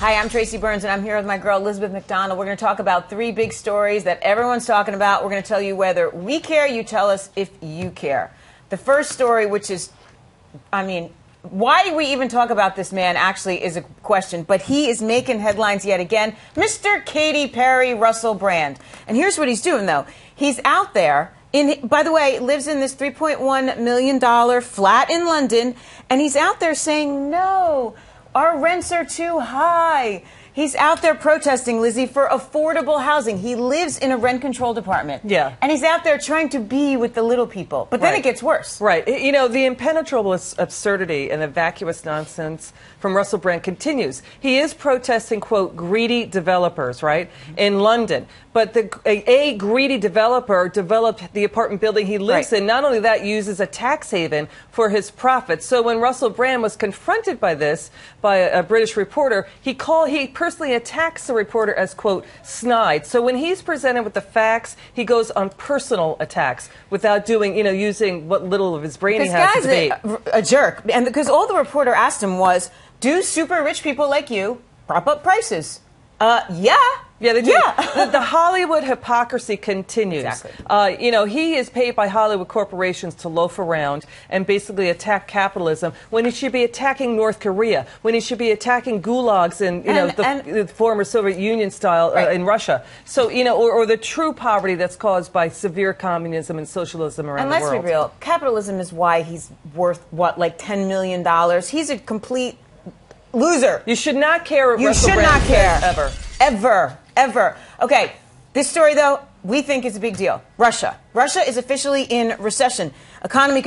Hi, I'm Tracy Byrnes, and I'm here with my girl, Elizabeth MacDonald. We're going to talk about three big stories that everyone's talking about. We're going to tell you whether we care. You tell us if you care. The first story, which is, why we even talk about this man actually is a question, but he is making headlines yet again. Mr. Katy Perry Russell Brand. And here's what he's doing, though. He's out there. By the way, lives in this $3.1 million flat in London, and he's out there saying, no, our rents are too high. He's out there protesting, Lizzie, for affordable housing. He lives in a rent-controlled apartment. Yeah. And he's out there trying to be with the little people. But then it gets worse. Right. You know, the impenetrable absurdity and the vacuous nonsense from Russell Brand continues. He is protesting, quote, greedy developers, right, in London. But a greedy developer developed the apartment building he lives in. Not only that, uses a tax haven for his profits. So when Russell Brand was confronted by this by a British reporter, he personally attacks the reporter as, quote, snide. So when he's presented with the facts, he goes on personal attacks without doing, using what little of his brain he has to debate. This guy's a jerk. And because all the reporter asked him was, do super rich people like you prop up prices? Yeah. Yeah, they do. Yeah. The Hollywood hypocrisy continues. Exactly. He is paid by Hollywood corporations to loaf around and basically attack capitalism when he should be attacking North Korea, when he should be attacking gulags in, the former Soviet Union style in Russia. So, or the true poverty that's caused by severe communism and socialism around the world. And let's be real, capitalism is why he's worth, what, like $10 million? He's a complete loser. You should not care. You should not care. Ever. Ever. Ever. Okay, this story, though, we think is a big deal. Russia. Russia is officially in recession. Economy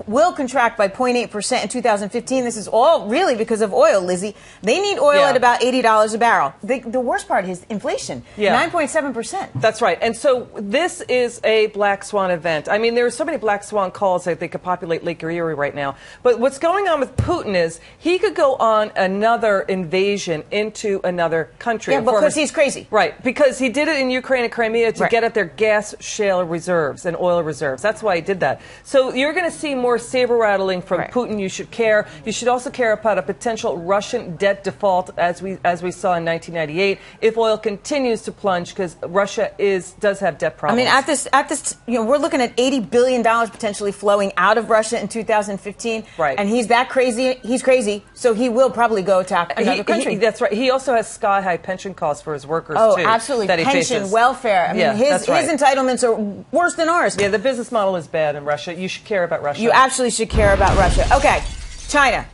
will contract by 0.8% in 2015. This is all really because of oil, Lizzie. They need oil at about $80 a barrel. The worst part is inflation, 9.7%. That's right. And so this is a black swan event. I mean, there are so many black swan calls that they could populate Lake Erie right now. But what's going on with Putin is he could go on another invasion into another country. Yeah, because he's crazy. Right, because he did it in Ukraine and Crimea to get at their gas shale reserves and oil reserves. That's why he did that. So you're going to see more saber rattling from Putin. You should care. You should also care about a potential Russian debt default, as we saw in 1998, if oil continues to plunge, because Russia does have debt problems. I mean, at this, we're looking at $80 billion potentially flowing out of Russia in 2015. Right. And he's that crazy. He's crazy. So he will probably go attack another country. That's right. He also has sky-high pension costs for his workers, too. Oh, absolutely. That he pension, faces. welfare. I mean, his entitlements are worse than ours. Yeah, the business model is bad in Russia. You should care about Russia. You absolutely should care about Russia. Okay, China.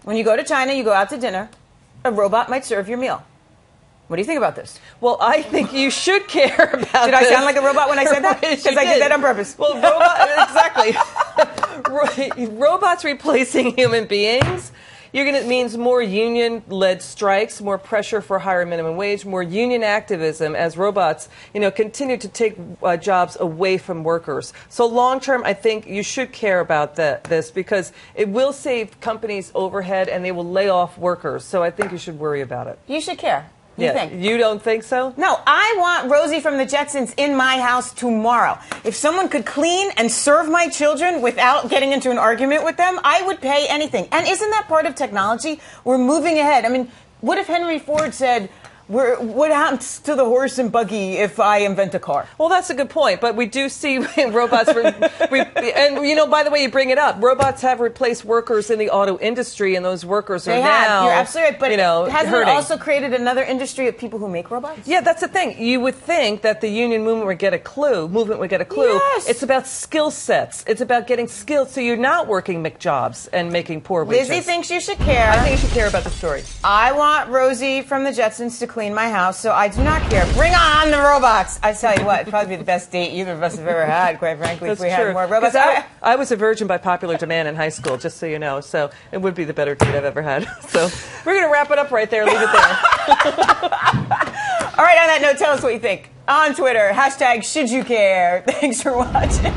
When you go to China, you go out to dinner, a robot might serve your meal. What do you think about this? Well, I think you should care about this. Did I sound like a robot when I said that? Because I did that on purpose. Well, exactly. Robots replacing human beings. It means more union-led strikes, more pressure for higher minimum wage, more union activism as robots, continue to take jobs away from workers. So long-term, I think you should care about this because it will save companies overhead and they will lay off workers. So I think you should worry about it. You should care. You think? You don't think so? No, I want Rosie from the Jetsons in my house tomorrow. If someone could clean and serve my children without getting into an argument with them, I would pay anything. And isn't that part of technology? We're moving ahead. I mean, what if Henry Ford said, what happens to the horse and buggy if I invent a car? Well, that's a good point. But we do see robots. And, by the way, you bring it up. Robots have replaced workers in the auto industry, and those workers are now, you're absolutely right. But hasn't hurting. it also created another industry of people who make robots? Yeah, that's the thing. You would think that the union movement would get a clue. Yes. It's about skill sets. It's about getting skills so you're not working McJobs and making poor wages. Lizzie thinks you should care. I think you should care about the story. I want Rosie from the Jetsons to clean my house, so I do not care. Bring on the robots! I tell you what, it'd probably be the best date either of us have ever had, quite frankly, if we had more robots. I was a virgin by popular demand in high school, just so you know, so it would be the better date I've ever had. So we're going to wrap it up right there. Leave it there. All right, on that note, tell us what you think. On Twitter, #ShouldYouCare. Thanks for watching.